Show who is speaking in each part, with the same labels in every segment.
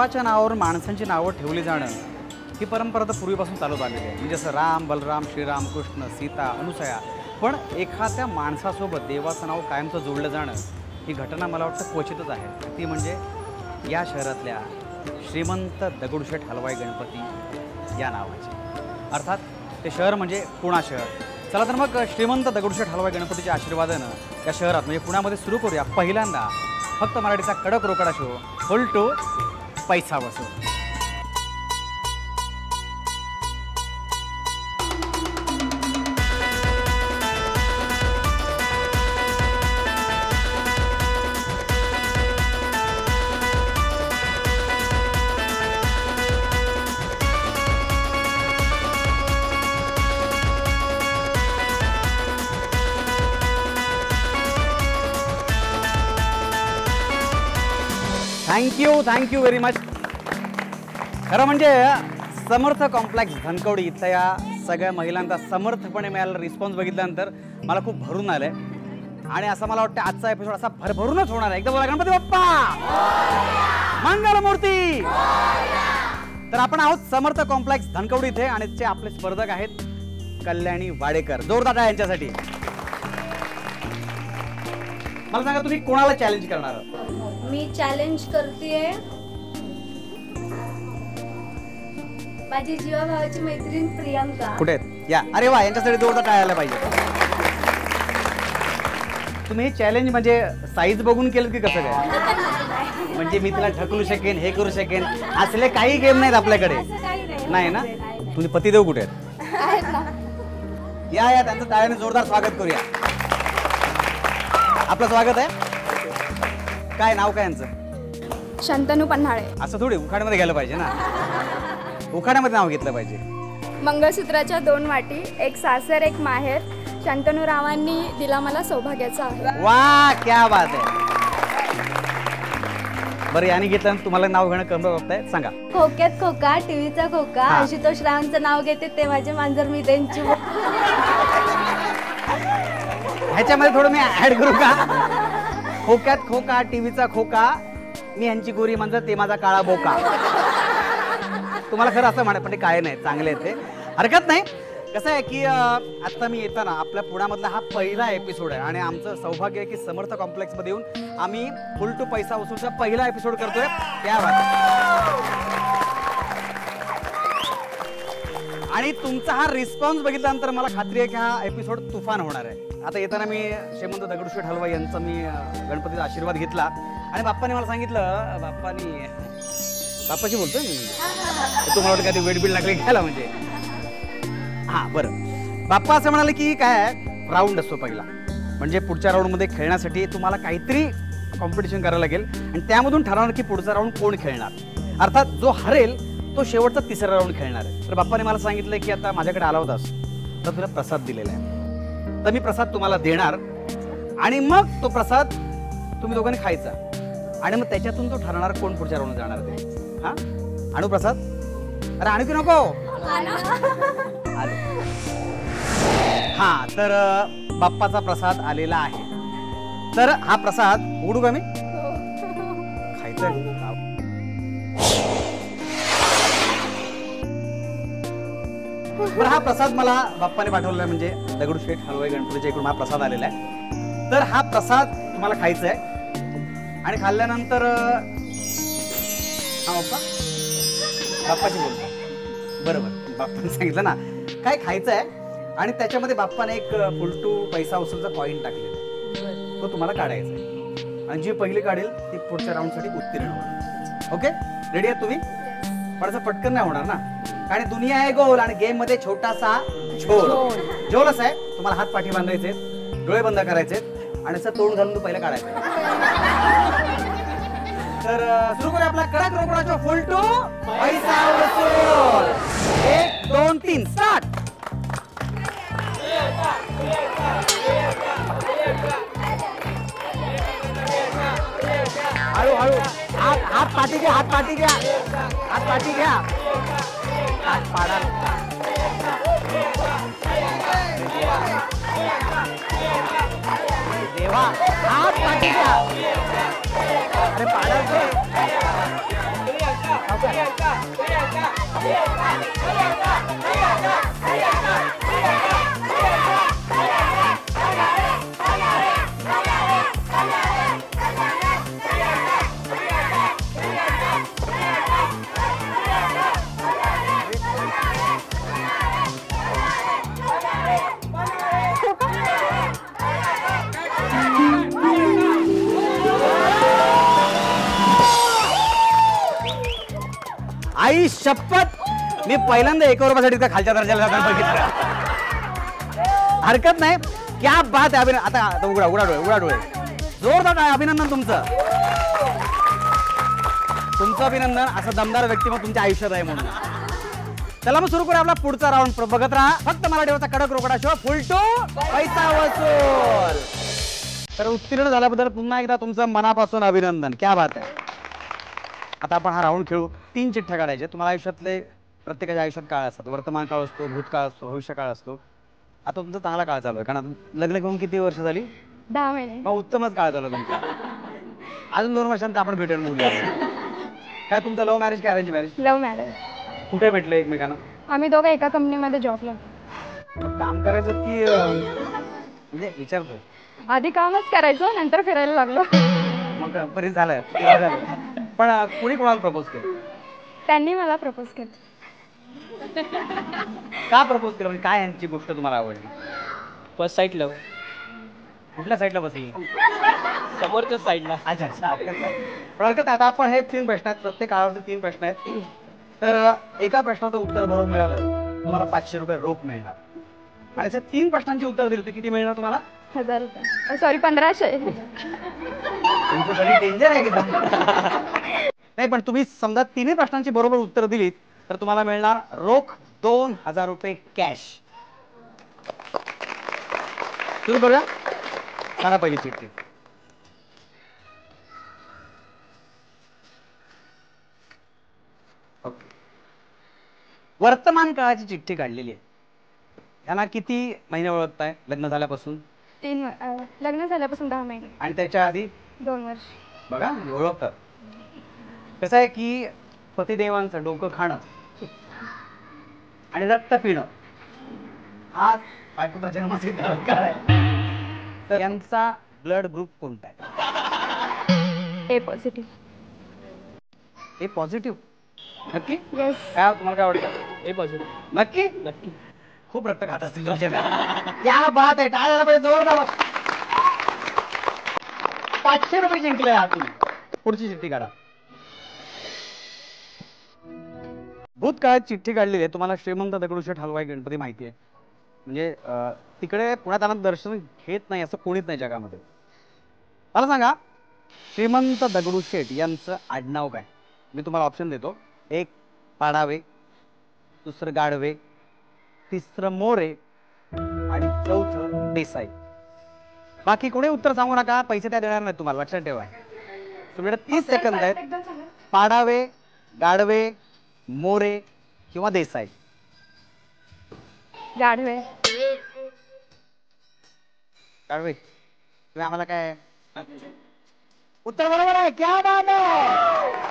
Speaker 1: देवाच्या नावावर माणसांची नावं ठेवली जाणं ही परंपरा तर पूर्वीपासून चालत आलेली आहे. म्हणजे असं राम, बलराम, श्रीराम, कृष्ण, सीता, अनुसया. पण एखाद्या माणसासोबत देवाचं नाव कायमचं जोडलं जाणं ही घटना मला वाटतं क्वचितच आहे. ती म्हणजे या शहरातल्या श्रीमंत दगडूशेठ हलवाई गणपती या नावाची. अर्थात ते शहर म्हणजे पुणा शहर. चला तर मग श्रीमंत दगडूशेठ हलवाई गणपतीच्या आशीर्वादानं या शहरात म्हणजे पुण्यामध्ये सुरू करूया पहिल्यांदा फक्त मराठीचा कडक रोकडा शो फुल टू पैसा वसूल. Thank you very much. खरं म्हणजे समर्थ कॉम्प्लेक्स धनकवडी इथल्या या सगळ्या महिलांचा समर्थपणे मिळालेला रिस्पॉन्स बघितल्यानंतर मला खूप भरून आलं आहे. आणि असं मला वाटतं आजचा एपिसोड असा भरभरूनच होणार आहे. एकदा बोला गणपती बाप्पा मंगलमूर्ती. तर आपण आहोत समर्थ कॉम्प्लेक्स धनकवडी इथे आणि ते आपले स्पर्धक आहेत कल्याणी वाडेकर. जोरदार टाळ्या यांच्यासाठी. मला सांगा तुम्ही कोणाला चॅलेंज करणार आहात?
Speaker 2: मी चॅलेंज करतेय माझी जीवाभावाची मैत्रीण प्रियांका.
Speaker 1: कुठे या? अरे वा, यांच्यासाठी जोरदार टाळ्या पाहिजे. तुम्ही हे चॅलेंज म्हणजे साईज बघून केलं की कसं काय? म्हणजे मी तिला ढकलू शकेन, हे करू शकेन, असले काही गेम नाहीत आपल्याकडे. नाही ना? तुम्ही पतिदेव कुठे आहेत? या या, त्यांचं टाळ्याने जोरदार स्वागत करूया. आपलं स्वागत आहे. काय नाव काय यांचं?
Speaker 3: शंतनू पन्हाळे.
Speaker 1: असं थोडी उखाड्यामध्ये गेलं पाहिजे ना. उखाड्यामध्ये नाव घेतलं पाहिजे.
Speaker 3: मंगळसूत्राच्या 2 वाटी, एक सासर एक माहेर, शंतनू रावांनी दिला मला सौभाग्याचा आहे.
Speaker 1: वा, क्या बात आहे. बरं, याने घेतलं तुम्हाला नाव घेणं कमी होतंय. सांगा.
Speaker 2: खोक्यात खोका, टीव्हीचा खोका, आशुतोष रावांचं नाव घेते ते माझे मांजर मी त्यांची.
Speaker 1: ह्याच्यामध्ये थोडं मी ऍड करू का? खोक्यात खोका, टीव्हीचा खोका, मी ह्यांची गोरी म्हणजे ते माझा काळा बोका. तुम्हाला खरं असं म्हणा, पण ते काय नाही, चांगले आहेत ते, हरकत नाही. कसं आहे की आता मी येताना आपल्या पुण्यामधला हा पहिला एपिसोड आहे आणि आमचं सौभाग्य आहे की समर्थ कॉम्प्लेक्समध्ये येऊन आम्ही फुल टू पैसा वसूलचा पहिला एपिसोड करतोय. त्या आणि तुमचा हा रिस्पॉन्स बघितल्यानंतर मला खात्री आहे की हा एपिसोड तुफान होणार आहे. आता येताना मी श्रीमंत दगडूशेठ हलवाई यांचा मी गणपतीचा आशीर्वाद घेतला आणि बाप्पाने मला सांगितलं, बाप्पाशी बोलतोय मी, तुम्हाला वाटतं काय वेट बिल लागले घ्यायला म्हणजे. हां बरं, बाप्पा असं म्हणाले की काय राऊंड असतो पहिला, म्हणजे पुढच्या राऊंडमध्ये खेळण्यासाठी तुम्हाला काहीतरी कॉम्पिटिशन करायला लागेल आणि त्यामधून ठरवणार की पुढचा राऊंड कोण खेळणार. अर्थात जो हरेल तो शेवटचा तिसरा राऊंड खेळणार आहे. तर बाप्पाने मला सांगितलं की आता माझ्याकडे आला होतास तर तुला प्रसाद दिलेला आहे, तर मी प्रसाद तुम्हाला देणार आणि मग तो प्रसाद तुम्ही दोघांनी खायचा आणि मग त्याच्यातून तो ठरणार कोण पुढच्या राऊंड जाणार ते. हां, आणू प्रसाद? अरे आणू की नको? हां, तर बाप्पाचा प्रसाद आलेला आहे. तर हा प्रसाद उघडू का मी? खायचा. हा प्रसाद मला बाप्पाने पाठवलेला, म्हणजे दगडूशेठ हलवाई गणपतीच्या इकडून हा प्रसाद आलेला आहे. तर हा प्रसाद तुम्हाला खायचा आहे आणि खाल्ल्यानंतर हा बाप्पाशी बोलतो. बरोबर, बाप्पाने सांगितलं ना काय खायचं आहे आणि त्याच्यामध्ये बाप्पाने एक फुलटू पैसा वसूलचा कॉईन टाकलेला आहे, तो तुम्हाला काढायचा आहे आणि जी पहिली काढेल ती पुढच्या राऊंडसाठी उत्तीर्ण होणार. ओके, रेडी आहेत तुम्ही? पण असं पटकन नाही होणार ना, कारण दुनिया आहे गोल आणि गेम मध्ये छोटासा झोल. झोलच आहे. तुम्हाला हात पाठी बांधायचे, डोळे बंद करायचे आणि असं तोंड घालून तू पहिला काढायचं. तर सुरू करूया आपला कडक रोकडाचा फुल टू पैसा वसूल. 1 2 3 स्टार्ट. हळू हळू हात पाठी घ्या, हात पाठी घ्या, हात पाठी घ्या, हात पाडा. देवा, हात पाठी घ्या. अरे पाडायचे. आई शपथ, मी पहिल्यांदा 1 रुपयासाठी त्या खालच्या दर्जाला जाताना बघितलं. हरकत नाही. क्या बात आहे अभिनंदन. आता उघडा उघडा डोळे, उघडा डोळे. जोरदार आहे अभिनंदन तुमचं. तुमचं अभिनंदन. असं दमदार व्यक्तिमत्व तुमच्या आयुष्यात आहे म्हणून. चला मग सुरू करू आपला पुढचा राऊंड. बघत राहा फक्त मराठीवरचा कडक रोकडा शो फुल टू पैसा वसूल. तर उत्तीर्ण झाल्याबद्दल पुन्हा एकदा तुमचं मनापासून अभिनंदन. क्या बात आहे. आता आपण हा राऊंड खेळू. 3 चिठ्ठ्या काढायच्या. तुम्हाला आयुष्यातले प्रत्येकाच्या आयुष्यात काळ असतात. वर्तमान काळ असतो, भूतकाळ असतो, भविष्य काळ असतो. आता तुमचा चांगला काळ चालू आहे कारण लग्न करून किती वर्ष झाली?
Speaker 3: 10 महिने.
Speaker 1: मग उत्तमच काळ चालू तुमचा. अजून 2 वर्षांत आपण भेटेल मुली. काय तुमचं लव्ह मॅरेज की अरेंज मॅरेज?
Speaker 3: Love marriage.
Speaker 1: कुठे भेटलं एकमेकांना?
Speaker 3: आम्ही दोघं एका कंपनीमध्ये जॉबला.
Speaker 1: काम करायचं की म्हणजे विचारतो.
Speaker 3: आधी कामच करायचो, नंतर फिरायला लागलो.
Speaker 1: मग बरीच झालं. पण कुणी कोणाला प्रपोज केलं?
Speaker 3: त्यांनी मला प्रपोज केलं.
Speaker 1: का प्रपोज केलं म्हणजे काय यांची गोष्ट तुम्हाला आवडली?
Speaker 4: फर्स्ट साईड लव.
Speaker 1: कुठल्या साईडला बसली?
Speaker 4: समोरच्या साईडला.
Speaker 1: अच्छा अच्छा. पण हरकत नाही. आता आपण हे 3 प्रश्न आहेत. प्रत्येक काळावरती 3 प्रश्न आहेत. तर एका प्रश्नाचं उत्तर बरोबर मिळालं तुम्हाला 500 रुपये रोख मिळणार. आणि जर 3 प्रश्नांची उत्तर दिली तर किती मिळणार तुम्हाला?
Speaker 3: 1000 रुपये. सॉरी 1500.
Speaker 1: तुमचं तरी डेंजर आहे की नाही. पण तुम्ही समजा 3 प्रश्नांची बरोबर उत्तर दिलीत तर तुम्हाला मिळणार रोख 2000 रुपये कॅश. सुरू करूया. सांगा पहिली चिठ्ठी. वर्तमान काळाची चिठ्ठी काढलेली आहे. यांना किती महिने ओळखताय लग्न झाल्यापासून?
Speaker 3: 3 लग्न झाल्यापासून 10 महिने.
Speaker 1: आणि त्याच्या आधी
Speaker 3: 2 वर्ष.
Speaker 1: बघा ओळखतात. कसं आहे की पतिदेवांचं डोकं खाणं आणि रक्त पिणं हा बायकोचा जन्मसिद्ध अधिकार आहे. तर यांचा ब्लड ग्रुप कोणता आहे?
Speaker 3: ए पॉझिटिव्ह.
Speaker 1: ए पॉझिटिव्ह. नक्की?
Speaker 3: येस.
Speaker 1: काय तुम्हाला काय वाटतं?
Speaker 4: ए पॉझिटिव्ह.
Speaker 1: नक्की?
Speaker 4: नक्की.
Speaker 1: खूप रक्त खात असतील या बात आहे. टाळ्याला पाहिजे जोरदार. 500 रुपये जिंकले आहात तुम्ही. पुढची चिठ्ठी काढा. भूतकाळात चिठ्ठी काढलेली आहे. तुम्हाला श्रीमंत दगडूशेठ हलवाई गणपती माहिती आहे. म्हणजे तिकडे पुण्यात आणत दर्शन घेत नाही असं कोणीच नाही जगामध्ये. मला सांगा श्रीमंत दगडूशेठ यांचं आडनाव काय? मी तुम्हाला ऑप्शन देतो. 1 पाडावे, 2 गाढवे, 3 मोरे आणि 4 देसाई. बाकी कोणी उत्तर सांगू नका. पैसे त्या देणार नाही तुम्हाला. लक्षात ठेवा. तुमच्याकडे 30 सेकंद आहेत. पाडावे, गाढवे, मोरे किंवा देसाई.
Speaker 3: गाढवे.
Speaker 1: गाढवे. तुम्ही आम्हाला काय उत्तर बरोबर आहे. क्या बात आहे.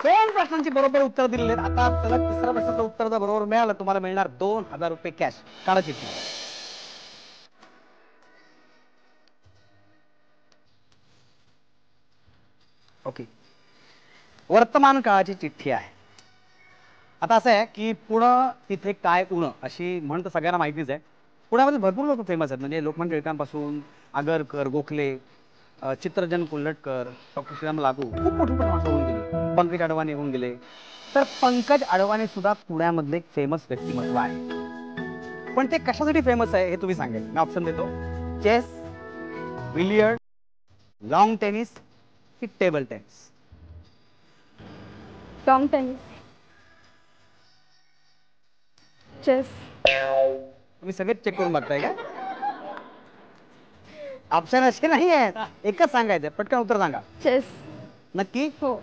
Speaker 1: 2 प्रश्नांची बरोबर उत्तर दिलेले. आता त्याला 3रा प्रश्नाचं उत्तर जर बरोबर मिळालं तुम्हाला मिळणार 2000 रुपये कॅश. काढा चिठ्ठी. ओके. वर्तमान काळाची चिठ्ठी आहे. आता असं आहे की पुणं तिथे काय उणं अशी म्हण तर सगळ्यांना माहितीच आहे. पुण्यामध्ये भरपूर लोक फेमस आहेत. म्हणजे लोकमान्य टिळकांपासून आगरकर, गोखले, चित्रजन कोल्हटकर, डॉक्टर श्रीराम लागू खूप मोठी माणसं होऊन गेली. पंकज अडवाणी होऊन गेले. तर पंकज अडवाणी सुद्धा पुण्यामधले एक फेमस व्यक्तिमत्व आहे. पण ते कशासाठी फेमस आहे हे तुम्ही सांगेल. मी ऑप्शन देतो. चेस, बिलियर्ड, लॉंग टेनिस की table tennis?
Speaker 3: Long tennis. Chess.
Speaker 1: तुम्ही सगळेच चेक करून बघताय का? ऑप्शन असे नाही आहेत. एकच सांगायचं. पटकन उत्तर सांगा.
Speaker 3: चेस.
Speaker 1: नक्की?
Speaker 3: हो.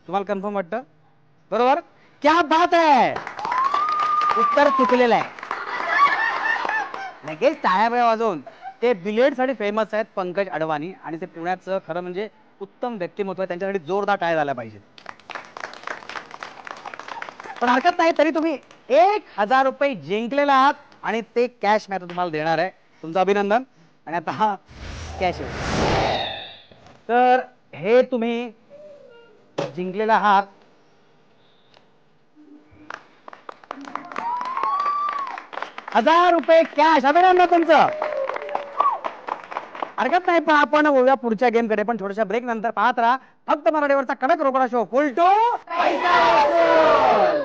Speaker 1: तुम्हाला कन्फर्म वाटतं? बरोबर. क्या बात आहे. उत्तर चुकलेलं आहे. लगेच टाळ्या वाजवून. ते बिलियर्ड साठी फेमस आहेत पंकज अडवाणी. आणि ते पुण्याचं खरं म्हणजे उत्तम व्यक्तिमत्व आहे, त्यांच्यासाठी जोरदार टाळ्या झाल्या पाहिजेत. पण हरकत नाही, तरी तुम्ही 1000 रुपये जिंकलेला आहात आणि ते कॅश मी आता तुम्हाला देणार आहे. तुमचं अभिनंदन. आणि आता हा कॅश आहे, तर हे तुम्ही जिंकलेला आहात. ₹1000 कॅश. अभिनंदन तुमचं. हरकत नाही, पण आपण वळूया पुढच्या गेम कडे, पण थोड्याशा ब्रेक नंतर पाहत राहा फक्त मराठीवरचा कडक रोकडा शो फुल टू पैसा वसूल.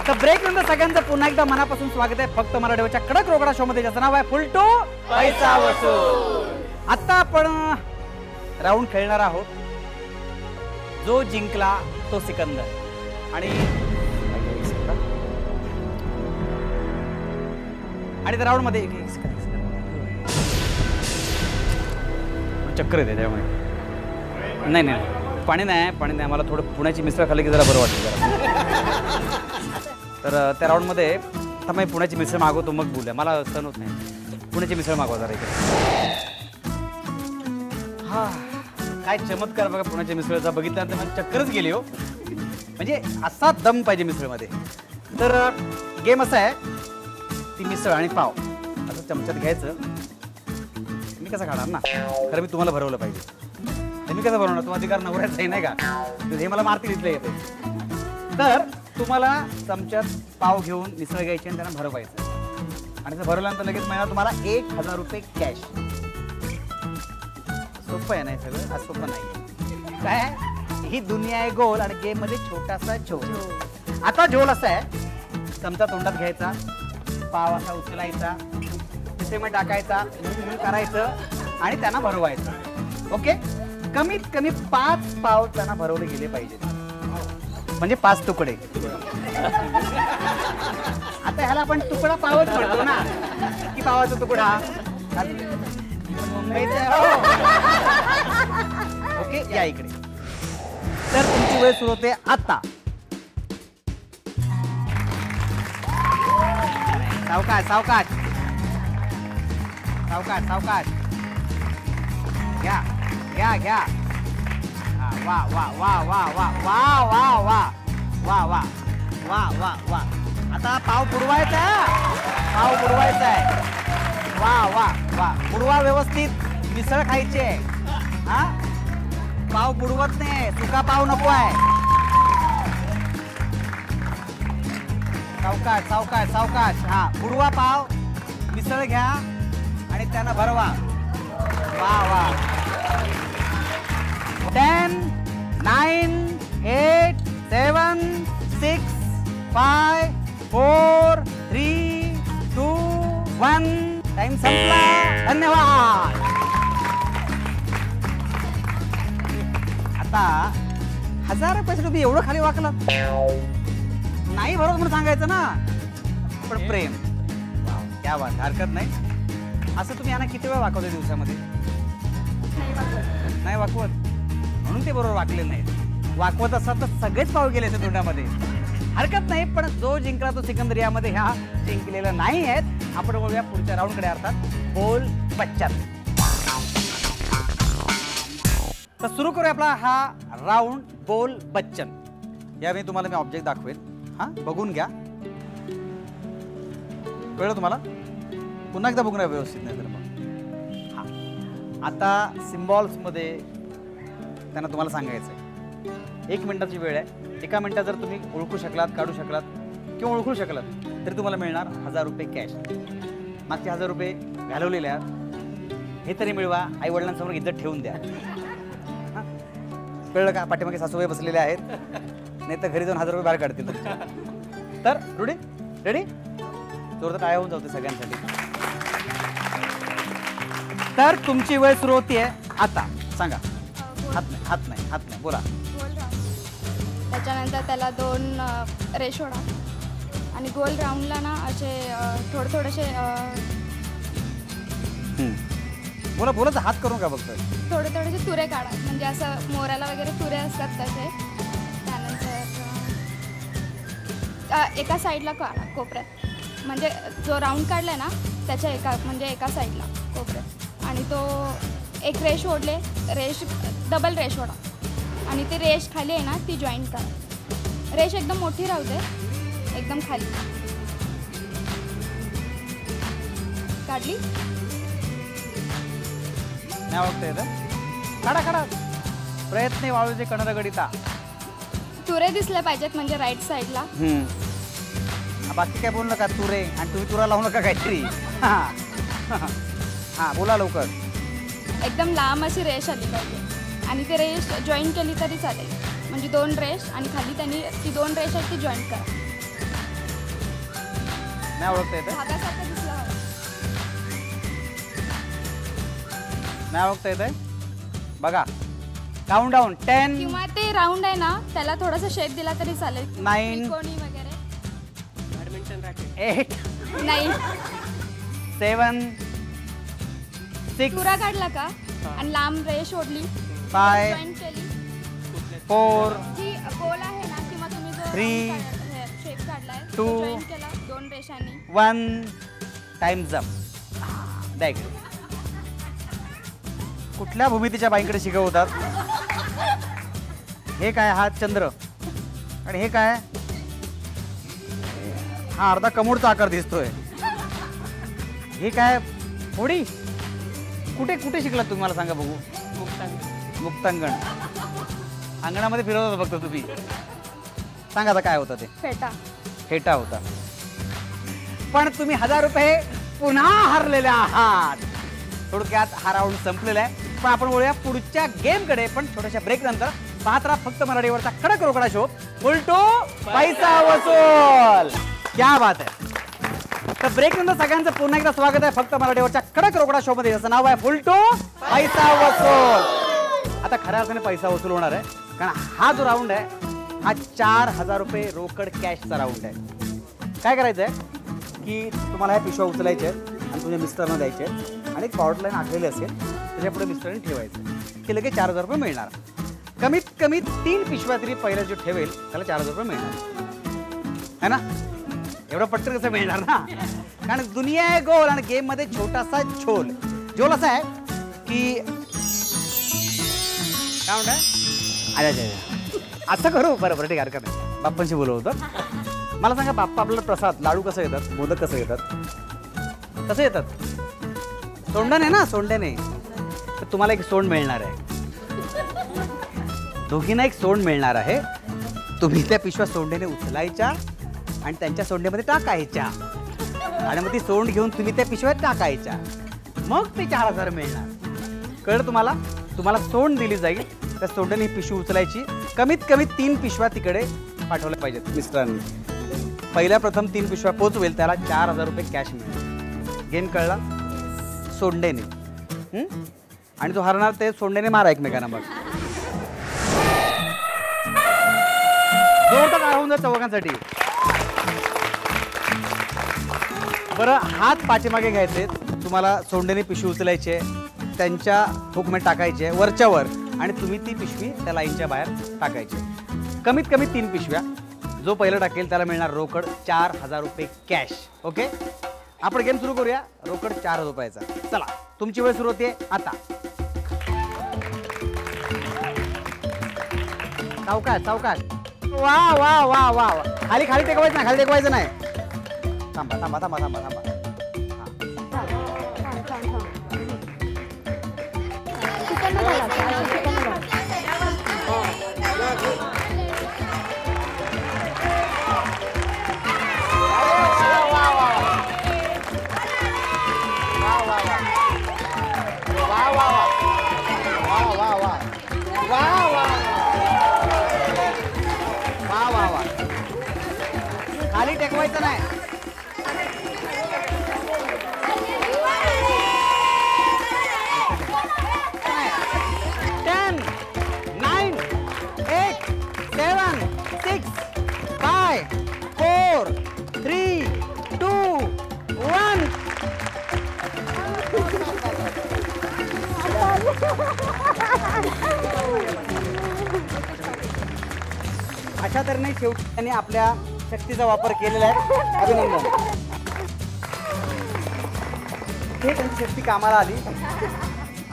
Speaker 1: तर ब्रेक नंतर सगळ्यांचं पुन्हा एकदा मनापासून स्वागत आहे फक्त मराठीवरच्या कडक रोकडा शो मध्ये, ज्याचं नाव आहे फुल टू पैसा वसूल. आता आपण राऊंड खेळणार आहोत. जो जिंकला तो सिकंदर. आणि त्या राऊंड मध्ये चक्कर येते त्यामुळे. नाही पाणी नाही, मला थोडं पुण्याची मिसळ खाल्ली की जरा बरं वाटतं जरा. तर त्या राऊंड मध्ये आता मी पुण्याची मिसळ मागवतो, मग बोलूया. मला सण होत नाही, पुण्याची मिसळ मागवा जरा इकडे. हा काय चमत्कार बघा पुण्याच्या मिसळचा, बघितल्यानंतर मला चक्करच गेली हो. म्हणजे असा दम पाहिजे मिसळमध्ये. तर गेम असा आहे, ती मिसळ आणि पाव असं चमच्यात घ्यायचं. मी कसं खाणार ना, खरं मी तुम्हाला भरवलं पाहिजे. मी कसं भरवणार, तुम्हाला अधिकार नवऱ्याच नाही का, हे मला मारती दिसले येते. तर तुम्हाला चमच्यात पाव घेऊन मिसळ घ्यायची आणि त्यांना भरवायचं. आणि भरवल्यानंतर लगेच मिळणार तुम्हाला 1000 रुपये कॅश. सोपं आहे नाही सगळं, हा सोपं नाही. काय ही दुनिया आहे गोल आणि गेम मध्ये छोटासा झोल. आता झोल असा आहे, चमचा तोंडात घ्यायचा, पाव असा उचलायचा, मिसळमध्ये टाकायचा, करायचं आणि त्यांना भरवायचं. ओके, कमीत कमी 5 पाव त्यांना भरवले गेले पाहिजेत, म्हणजे 5 तुकडे. आता ह्याला आपण तुकडा पावच म्हणतो ना, की पावाचा तुकडा मुंबईचा. ओके, या इकडे. तर तुमची वेळ सुरू होते आता. सावकाश सावकाश सावकाश सावकाश. घ्या घ्या घ्या. वा वा वा वा वा वा वा वा वा वा वा वा वा. आता पाव बुडवायचा, पाव बुडवायचा आहे. वा वा वा, बुडवा व्यवस्थित, मिसळ खायची आहे. हा पाव बुडवत नाही, सुका पाव नको आहे. सावकाश सावकाश सावकाश. हा बुडवा पाव, मिसळ घ्या आणि त्यांना भरवा. वा वा. 10 9 8 7 6 5 4 3 2 1. टाइम संपला. धन्यवाद. आता 1000 रुपये तुम्ही एवढं खाली वाकला नाही, बरोबर म्हणून सांगायचं ना. पण प्रेम, क्या बात, हरकत नाही. असं तुम्ही यांना किती वेळ वाकवते दिवसामध्ये? नाही वाकवत, म्हणून ते बरोबर वाकलेले नाहीत. वाकवत असतात तर सगळेच पाव गेले असते तोंडामध्ये. हरकत नाही, पण जो जिंकला तो सिकंदर यामध्ये ह्या जिंकलेलं नाही आहेत. आपण बोलूया पुढच्या राऊंडकडे, अर्थात बोल बच्चन. तर सुरू करूया आपला हा राऊंड बोल बच्चन. यावेळी तुम्हाला मी ऑब्जेक्ट दाखवेन, हा बघून घ्या. कळलं तुम्हाला? पुन्हा एकदा बघून व्यवस्थित, नाही तर मग. हा आता सिम्बॉल्स मध्ये त्यांना तुम्हाला सांगायचं आहे. 1 मिनिटाची वेळ आहे. 1 मिनिटात जर तुम्ही ओळखू शकलात, काढू शकलात किंवा ओळखू शकलात तरी तुम्हाला मिळणार 1000 रुपये कॅश. मागचे 1000 रुपये घालवलेले आहेत, हे तरी मिळवा. आई वडिलांसमोर इज्जत ठेवून द्या. कळलं का? पाठीमागे सासूबाई बसलेले आहेत, नाही तर घरी जाऊन 1000 रुपये बाहेर काढतील. तर रुडी रेडी, जोरदार टाळ्या होऊन जाते सगळ्यांसाठी. तर तुमची वेळ सुरू होतीये आता. सांगा. हात नाही हात नाही हात नाही, बोला.
Speaker 3: त्याच्यानंतर त्याला 2 रेशोडा आणि गोल राऊंडला ना असे थोडेसे
Speaker 1: बोला बोला, हात करून का बघतोय?
Speaker 3: थोडेसे तुरे काढा, म्हणजे असं मोराला वगैरे तुरे असतात तसे. त्यानंतर एका साईडला काढा कोपऱ्यात, म्हणजे जो राऊंड काढलाय ना त्याच्या एका साईडला कोपऱ्यात. आणि तो एक रेश ओढले, डबल रेश ओढा आणि ती रेश खाली आहे ना ती जॉईंट करा. रेश एकदम मोठी राहू दे, एकदम खाली काढली.
Speaker 1: नाही ओळखता येतं. काढा काढा. प्रयत्न वाळूचे कणरगडिता.
Speaker 3: तुरे दिसले पाहिजेत म्हणजे राईट साईडला.
Speaker 1: बाकी काय बोलू नका. तुरे आणि तुम्ही तुरा लावू नका काहीतरी. हां बोला लवकर.
Speaker 3: एकदम लांब अशी रेश आली पाहिजे आणि ती रेश जॉईन केली तरी चालेल. म्हणजे 2 रेश आणि खाली त्यांनी ती 2 रेश आहेत ती जॉईन करा.
Speaker 1: नाही ओळखता येतं.
Speaker 3: धागासारखं दिसलं हवं.
Speaker 1: नाही ओळखता येतंय. बघा काउंट डाऊन 10
Speaker 3: किंवा ते राऊंड आहे ना त्याला थोडासा शेप दिला तरी चालेल.
Speaker 1: 9
Speaker 3: त्रिकोणी वगैरे.
Speaker 4: Badminton racket.
Speaker 1: 8
Speaker 3: नाही
Speaker 1: 7 6
Speaker 3: तुरा काढला का आणि लांब रेश ओढली,
Speaker 1: 5
Speaker 3: जॉईन केली.
Speaker 1: 4
Speaker 3: जी गोल आहे ना किंवा तुम्ही जो
Speaker 1: 3
Speaker 3: शेप काढलाय
Speaker 1: 2
Speaker 3: जॉईन केला 2 रेषांनी.
Speaker 1: 1 टाइम जम्प. द्या इकडे. कुठल्या भूमितीच्या बाईंकडे शिकवतात? हे काय? हा चंद्र. आणि हे काय? हा अर्धा कमोडचा आकार दिसतोय. हे काय? होडी. कुठे कुठे शिकलात तुम्ही मला सांगा बघू. मुक्तांगण. अंगणामध्ये फिरवत होता फक्त तुम्ही. सांगा आता काय होतं ते.
Speaker 3: फेटा.
Speaker 1: फेटा होता. पण तुम्ही 1000 रुपये पुन्हा हरलेले आहात. थोडक्यात हा राऊंड संपलेला आहे. पण आपण बोलूया पुढच्या गेमकडे. पण छोट्याशा ब्रेक नंतर पाहत राहा फक्त मराठीवरचा कडक रोकडा शो उलटो पैसा वसूल. क्या बात आहे. तर ब्रेक नंतर सगळ्यांचं पुन्हा एकदा स्वागत आहे फक्त मराठीवरच्या कडक रोकडा शो मध्ये. याचं नाव आहे फुलटो पैसा वसूल. आता खऱ्या अर्थाने पैसा वसूल होणार आहे. कारण हा जो राऊंड आहे हा 4000 रुपये रोकड कॅशचा राऊंड आहे. काय करायचं आहे की तुम्हाला ह्या पिशव्या उचलायच्या आहेत आणि तुझ्या मिस्टरना द्यायचे आहेत आणि एक पॉवर लाईन आखलेली असेल त्याच्यापुढे मिस्टरने ठेवायचं की लगेच 4000 रुपये मिळणार. कमीत कमी 3 पिशव्या तरी पहिला जो ठेवेल त्याला 4000 रुपये मिळणार है ना. एवढं पटकन कसं मिळणार ना. कारण दुनिया आहे गोल आणि गेम मध्ये छोटासा झोल. झोल असा आहे की काय म्हणताय. असं करू. बरं ठीक आहे हरकत नाही. बाप्पांशी बोलव होतं. मला सांगा बाप्पा आपल्याला प्रसाद लाडू कसं येतात, मोदक कसं येतात, कसं येतात. सोंडाने ना सोंड्याने. तर तुम्हाला एक सोंड मिळणार आहे. दोघींना एक सोंड मिळणार आहे. तुम्ही त्या पिशव्या सोंडेने उचलायच्या आणि त्यांच्या सोंडेमध्ये टाकायच्या आणि मग ती सोंड घेऊन तुम्ही त्या पिशव्यात टाकायच्या. मग ते 4000 मिळणार. कळलं तुम्हाला. तुम्हाला सोंड दिली जाईल. त्या सोंडेने ही पिशवी उचलायची. कमीत कमी 3 पिशव्या तिकडे पाठवल्या पाहिजेत मिस्टरांनी. पहिल्या प्रथम 3 पिशव्या पोचवेल त्याला 4000 रुपये कॅश मिळेल. गेम कळला. सोंडेने. आणि जो हरणार ते सोंडेने मारा एकमेकांना. मग जोरदार राहून जा चौघांसाठी. बरं हात पाठीमागे घ्यायचे. तुम्हाला सोंडेने पिशवी उचलायची आहे. त्यांच्या हुकमेट टाकायचे वरच्यावर आणि तुम्ही ती पिशवी त्या लाईनच्या बाहेर टाकायची. कमीत कमी 3 पिशव्या. जो पहिला टाकेल त्याला मिळणार रोकड 4000 रुपये कॅश. ओके. आपण गेम सुरू करूया. रोकड 4000 रुपयाचा. चला तुमची वेळ सुरू होते आता. सावकाश सावकाश. वा वा वा वा. खाली खाली टेकवायचं नाही. खाली टेकवायचं नाही. थांबा थांबा थांबा थांबा थांबा. खाली टेकवायचं नाही. अशा तऱ्हेने शेवटी त्यांनी आपल्या शक्तीचा वापर केलेला आहे. अभिनंदन. हे त्यांची शक्ती कामाला आली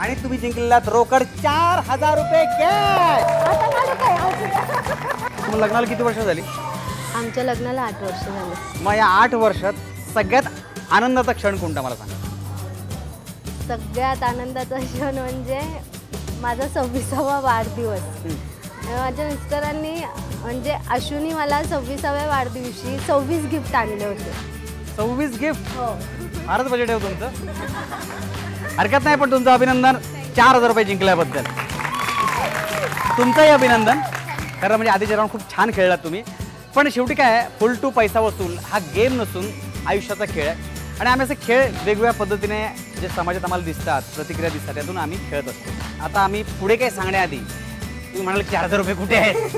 Speaker 1: आणि तुम्ही जिंकलेलात रोकड 4000 रुपये कॅश. तुम्हाला लग्नाला किती वर्ष झाली?
Speaker 2: आमच्या लग्नाला 8 वर्ष झाले.
Speaker 1: मग या 8 वर्षात सगळ्यात आनंदाचा क्षण कोणता मला सांगा?
Speaker 2: सगळ्यात आनंदाचा क्षण म्हणजे माझा 26वा वाढदिवस. माझ्या मिस्टरांनी म्हणजे आशुनी मला 26व्या वाढदिवशी 26 गिफ्ट आणले होते.
Speaker 1: 26 गिफ्ट?
Speaker 2: हो.
Speaker 1: फारच बजेट आहे तुमचं. हरकत नाही, पण तुमचं अभिनंदन 4000 रुपये जिंकल्याबद्दल. तुमचंही अभिनंदन. खरं म्हणजे आधीच्या राऊंड खूप छान खेळलात तुम्ही. पण शेवटी काय, फुल टू पैसा वसूल हा गेम नसून आयुष्याचा खेळ आहे. आणि आम्ही असे खेळ वेगवेगळ्या पद्धतीने जे समाजात आम्हाला दिसतात, प्रतिक्रिया दिसतात, त्यातून आम्ही खेळत असतो. आता आम्ही पुढे काही सांगण्याआधी तुम्ही म्हणाल 4000 रुपये कुठे आहेत,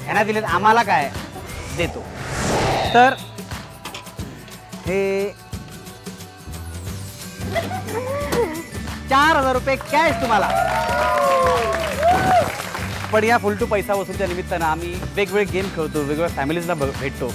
Speaker 1: यांना दिलेत, आम्हाला काय देतो. तर हे 4000 रुपये कॅश तुम्हाला. पण या फुल टू पैसा वसूलच्या निमित्तानं आम्ही वेगवेगळे गेम खेळतो, वेगवेगळ्या फॅमिलीजला भेटतो.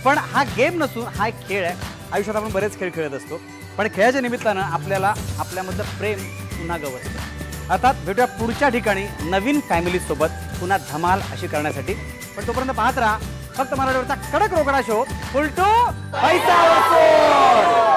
Speaker 1: पण हा गेम नसून हा एक खेळ आहे. आयुष्यात आपण बरेच खेळ खेळत असतो, पण खेळाच्या निमित्तानं आपल्याला आपल्यामधलं प्रेम पुन्हा गवसतं. अर्थात भेटूया पुढच्या ठिकाणी नवीन फॅमिलीसोबत पुन्हा धमाल अशी करण्यासाठी. पण तोपर्यंत पाहत राहा फक्त मराठीवरचा कडक रोकडा शो फुल टू पैसा वसूल.